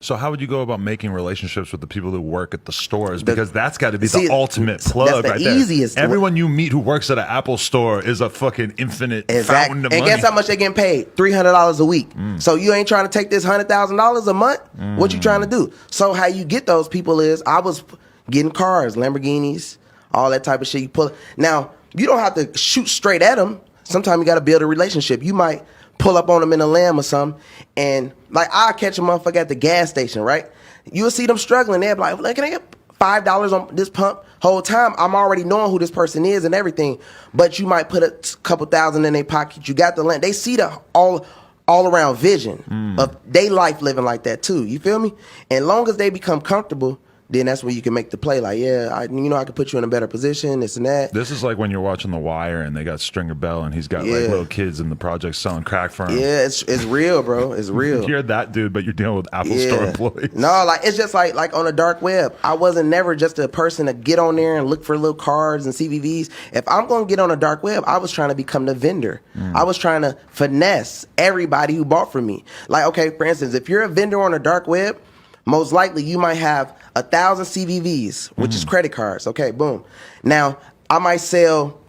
So how would you go about making relationships with the people who work at the stores? Because that's got to be the ultimate plug that's the right easiest there. Everyone you meet who works at an Apple store is a fucking infinite fountain of money. And guess how much they getting paid? $300 a week. So you ain't trying to take this $100,000 a month? What you trying to do? So how you get those people is I was getting cars, Lamborghinis, all that type of shit. You pull. Now you don't have to shoot straight at them. Sometimes you got to build a relationship. You might pull up on them in a Lamb or something, and like I'll catch a motherfucker at the gas station, right? You'll see them struggling. They'll be like, "Look, can I get $5 on this pump?" Whole time I'm already knowing who this person is and everything, but you might put a couple thousand in their pocket. You got the land. They see the all around vision of their life living like that too. You feel me? And long as they become comfortable, then that's where you can make the play. Like, yeah, I can put you in a better position, this and that. This is like when you're watching The Wire and they got Stringer Bell and he's got like little kids in the project selling crack for him. Yeah, it's real, bro. It's real. You're that dude, but you're dealing with Apple Store employees. No, like it's just like on the dark web. I wasn't never just a person to get on there and look for little cards and CVVs. If I'm going to get on the dark web, I was trying to become the vendor. I was trying to finesse everybody who bought from me. Like, okay, for instance, if you're a vendor on the dark web, most likely you might have 1,000 CVVs, which is credit cards. Okay, boom. Now, I might sell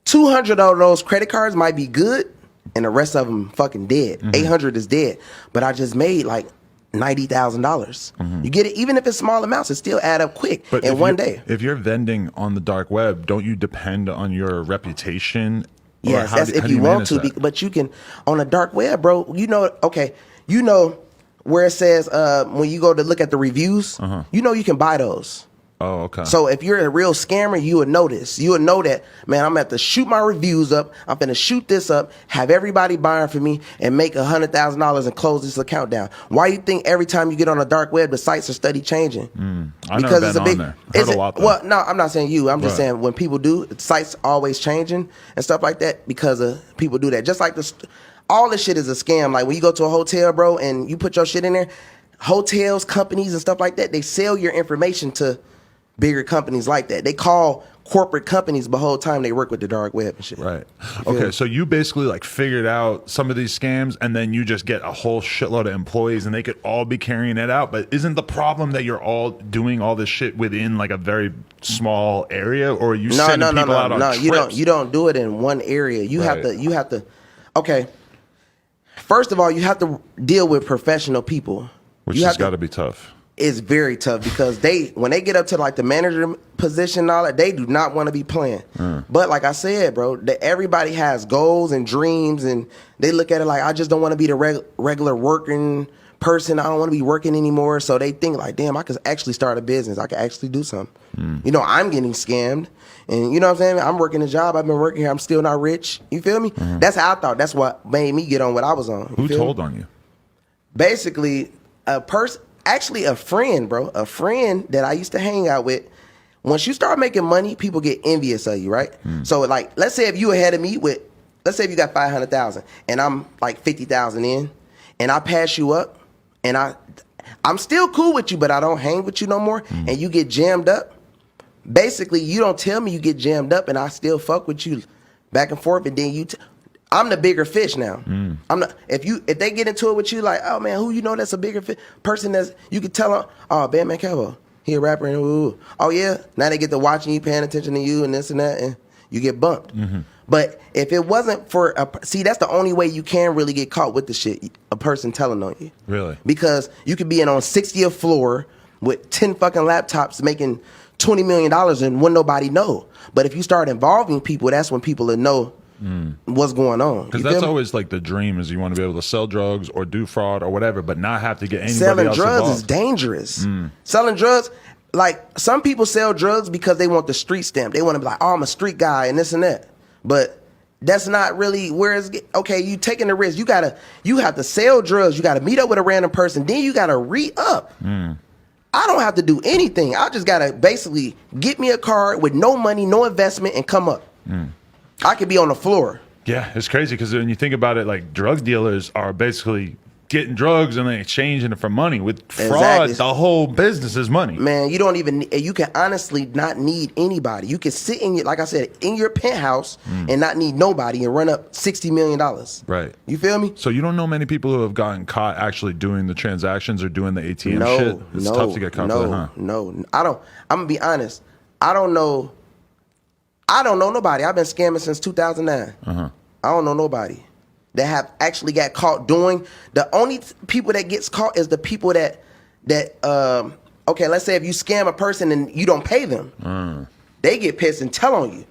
200 of those credit cards might be good, and the rest of them fucking dead. 800 is dead. But I just made like $90,000. You get it? Even if it's small amounts, it still add up quick in one day. If you're vending on the dark web, don't you depend on your reputation? Yes, that's if you want to. But you can, on the dark web, bro, you know where it says when you go to look at the reviews, you can buy those. Oh, okay. So if you're a real scammer, you would know this. You would know that, man, I'm going to have to shoot my reviews up. I'm going to shoot this up, have everybody buying for me, and make $100,000 and close this account down. Why do you think every time you get on the dark web, the sites are steady changing? I've never been on there. Heard a lot, though. Well, no, I'm not saying you. I'm just saying when people do, sites always changing and stuff like that because people do that. Just like all this shit is a scam. Like when you go to a hotel, bro, and you put your shit in there, hotels, companies, and stuff like that, they sell your information to bigger companies like that. They call corporate companies, but the whole time they work with the dark web and shit. Right. Okay, so you basically like figured out some of these scams, and then you just get a whole shitload of employees, and they could all be carrying it out. But isn't the problem that you're all doing all this shit within like a very small area, or are you sending people out on trips? You don't do it in one area. You have to. Okay. First of all, you have to deal with professional people. Which has got to be tough. It's very tough because when they get up to like the manager position and all that, they do not want to be playing. But like I said, bro, everybody has goals and dreams, and they look at it like, I just don't want to be the regular working person. I don't want to be working anymore. So they think like, damn, I could actually start a business. I could actually do something. I'm getting scammed. And you know what I'm saying? I'm working a job. I've been working here. I'm still not rich. You feel me? That's how I thought. That's what made me get on what I was on. Who told on you? Basically, actually a friend, bro. A friend that I used to hang out with. Once you start making money, people get envious of you, right? So like, let's say if you ahead of me let's say if you got 500,000 and I'm like 50,000 in, and I pass you up, and I'm still cool with you, but I don't hang with you no more, and you get jammed up. Basically, you don't tell me you get jammed up, and I still fuck with you back and forth, and then I'm the bigger fish now. I'm not. If they get into it with you, like, oh man, who you know that's a bigger person that's you can tell them, oh Batman Kevo, he a rapper, and ooh. Oh yeah, now they get to watching you, paying attention to you, and this and that, and you get bumped. But if it wasn't for that's the only way you can really get caught with the shit. A person telling on you, really, because you could be on 60th floor with 10 fucking laptops making $20 million and wouldn't nobody know. But if you start involving people, that's when people will know what's going on. Because that's always like the dream is you want to be able to sell drugs or do fraud or whatever, but not have to get anybody Selling else drugs involved. is dangerous. Selling drugs, like some people sell drugs because they want the street stamp. They want to be like, oh, I'm a street guy and this and that. But that's not really where it's okay. You taking the risk. You have to sell drugs. You got to meet up with a random person. Then you got to re-up. I don't have to do anything. I just got to basically get me a card with no money, no investment, and come up. I could be on the floor. Yeah, it's crazy because when you think about it, like drug dealers are basically getting drugs and then exchanging it for money. With fraud, the whole business is money. Man, you can honestly not need anybody. You can sit in your, like I said, in your penthouse and not need nobody and run up $60 million. Right. You feel me? So you don't know many people who have gotten caught actually doing the transactions or doing the ATM shit? It's tough to get caught for that, huh? No. I'm going to be honest. I don't know nobody. I've been scamming since 2009. I don't know nobody that have actually got caught doing. The only people that gets caught is the people that okay, let's say if you scam a person and you don't pay them, they get pissed and tell on you.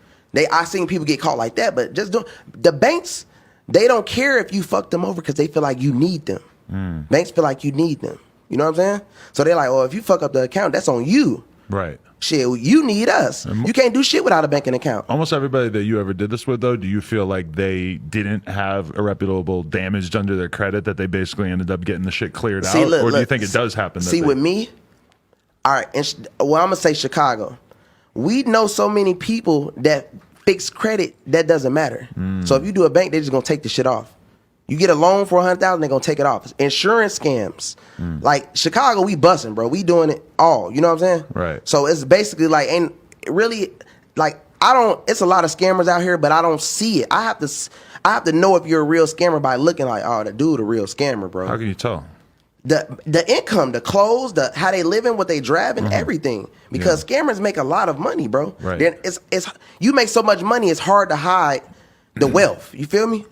I seen people get caught like that, but the banks, they don't care if you fuck them over because they feel like you need them. Banks feel like you need them. You know what I'm saying? So they're like, oh, if you fuck up the account, that's on you. Right. Shit, you need us. You can't do shit without a banking account. Almost everybody that you ever did this with, though, do you feel like they didn't have irreparable damage under their credit that they basically ended up getting the shit cleared out? Or do you think it does happen? With me, all right, I'm going to say Chicago. We know so many people that fix credit, that doesn't matter. So if you do a bank, they're just going to take the shit off. You get a loan for $100,000, they're going to take it off. Insurance scams. Like Chicago, we busting, bro. We doing it all. You know what I'm saying? Right. So it's basically like, ain't really, like, it's a lot of scammers out here, but I don't see it. I have to know if you're a real scammer by looking like, oh, the dude a real scammer, bro. How can you tell? The income, the clothes, how they living, what they driving, everything. Because scammers make a lot of money, bro. Right. Then you make so much money, it's hard to hide the wealth. You feel me?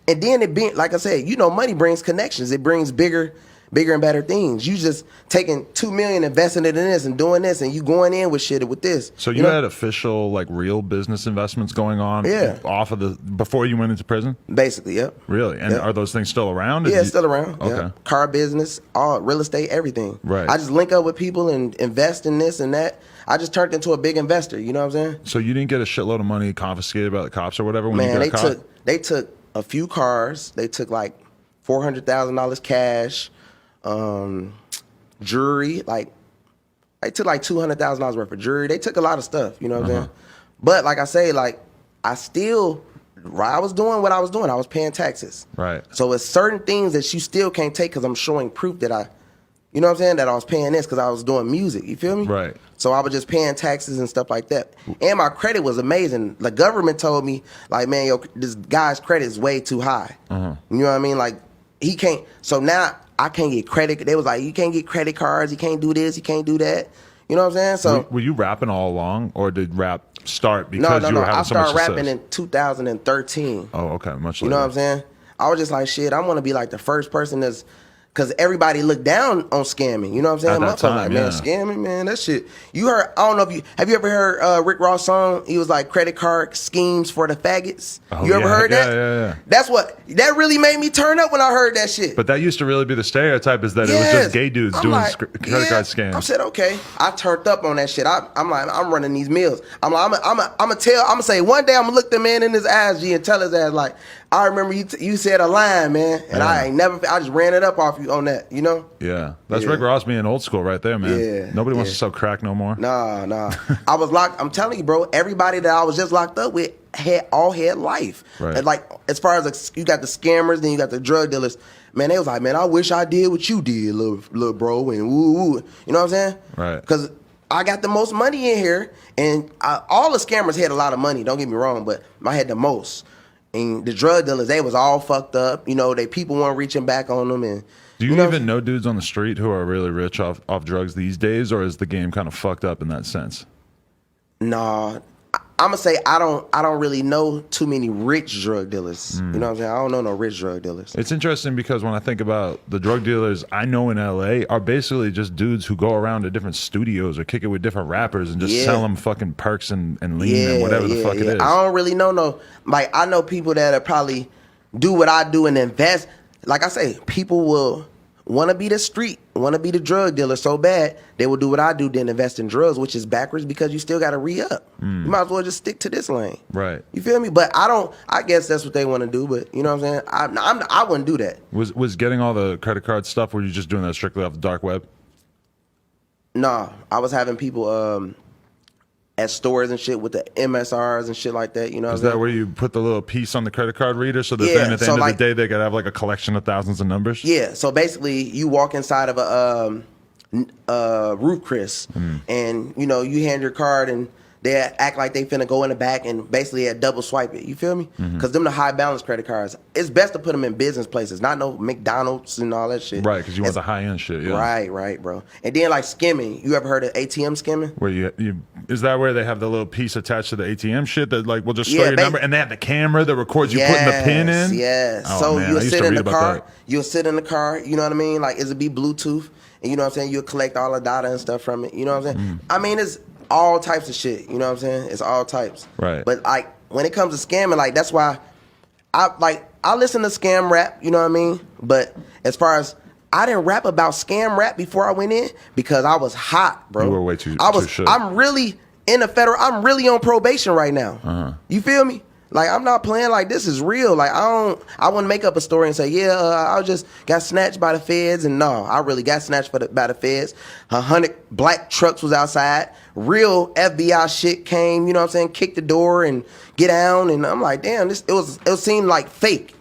And then it being, like I said, money brings connections. It brings bigger and better things. You just taking $2 million, investing it in this and doing this, and you going in with shit with this. So you had official, like, real business investments going on off of before you went into prison? Basically, yep. Really? And are those things still around? Yeah, it's still around. Okay. Yeah. Car business, all real estate, everything. Right. I just link up with people and invest in this and that. I just turned into a big investor. You know what I'm saying? So you didn't get a shitload of money confiscated by the cops or whatever when you got caught? They took a few cars. They took like $400,000 cash, jewelry. Like they took like $200,000 worth of jewelry. They took a lot of stuff. You know what I'm saying? But like I say, like I was doing what I was doing. I was paying taxes. Right. So it's certain things that you still can't take because I'm showing proof that you know what I'm saying, that I was paying this because I was doing music. You feel me? Right. So I was just paying taxes and stuff like that. And my credit was amazing. The government told me, like, man, this guy's credit is way too high. You know what I mean? Like, he can't. So now I can't get credit. They was like, you can't get credit cards. You can't do this. You can't do that. You know what I'm saying? So were you rapping all along, or did rap start because you were having so much success? I started rapping in 2013. Oh, okay. Much later. You know what I'm saying? I was just like, shit, I want to be like the first person that's, because everybody looked down on scamming. You know what I'm saying? At that time, like, man, scamming, man, that shit. You heard, I don't know if have you ever heard Rick Ross' song? He was like, credit card schemes for the faggots. You ever heard that? Yeah. That really made me turn up when I heard that shit. But that used to really be the stereotype, is that it was just gay dudes doing credit card scams. I said, okay. I turned up on that shit. I'm like, I'm running these mills. I'm like, I'm gonna say one day I'm gonna look the man in his eyes, G, and tell his ass like, I remember you said a line, man, and I just ran it up off you on that, you know? Yeah. That's Rick Ross being old school right there, man. Yeah. Nobody wants to sell crack no more. Nah. I was locked. I'm telling you, bro, everybody that I was just locked up with had life. Right. And like, as far as you got the scammers, then you got the drug dealers. Man, they was like, man, I wish I did what you did, little bro, and woo. You know what I'm saying? Right. Because I got the most money in here, and all the scammers had a lot of money, don't get me wrong, but I had the most. And the drug dealers, they was all fucked up. You know, people weren't reaching back on them. And do you even know dudes on the street who are really rich off drugs these days, or is the game kind of fucked up in that sense? Nah, I'm gonna say I don't really know too many rich drug dealers. You know what I'm saying? I don't know no rich drug dealers. It's interesting because when I think about the drug dealers I know in LA are basically just dudes who go around to different studios or kick it with different rappers and just sell them fucking perks and lean and whatever the fuck it is. I don't really know like, I know people that are probably do what I do and invest. Like I say, people will want to be the street, want to be the drug dealer so bad, they will do what I do, then invest in drugs, which is backwards because you still got to re-up. You might as well just stick to this lane. Right. You feel me? But I guess that's what they want to do, but you know what I'm saying? I wouldn't do that. Was getting all the credit card stuff, were you just doing that strictly off the dark web? Nah, I was having people, at stores and shit with the MSRs and shit like that. You know what Is I'm that saying? where you put the little piece on the credit card reader so that Yeah, then at the so end like- of the day they could have like a collection of thousands of numbers? Yeah, so basically you walk inside of a roof Chris, and you know you hand your card and they act like they finna go in the back and basically double swipe it. You feel me? Because them the high balance credit cards. It's best to put them in business places, not no McDonald's and all that shit. Right, because you want the high end shit. Yeah. Right, bro. And then like skimming. You ever heard of ATM skimming? Where you is that where they have the little piece attached to the ATM shit that like will just Yeah, store your number and they have the camera that records you putting the pin in? Yes. Oh, So man, I you'll used sit to in read the about car. that. You'll sit in the car. You know what I mean? Like it'll be Bluetooth, and you know what I'm saying. You'll collect all the data and stuff from it. You know what I'm saying? I mean, it's all types of shit. You know what I'm saying? It's all types. Right. But like when it comes to scamming, like that's why I listen to scam rap. You know what I mean? But as far as I didn't rap about scam rap before I went in because I was hot, bro. You were way too. Shook. I'm really in the federal. I'm really on probation right now. You feel me? Like I'm not playing. Like this is real. Like I wouldn't make up a story and say, yeah, I just got snatched by the feds. And no, I really got snatched by the feds. 100 black trucks was outside. Real FBI shit came. You know what I'm saying? Kick the door and get down. And I'm like, damn, it seemed like fake.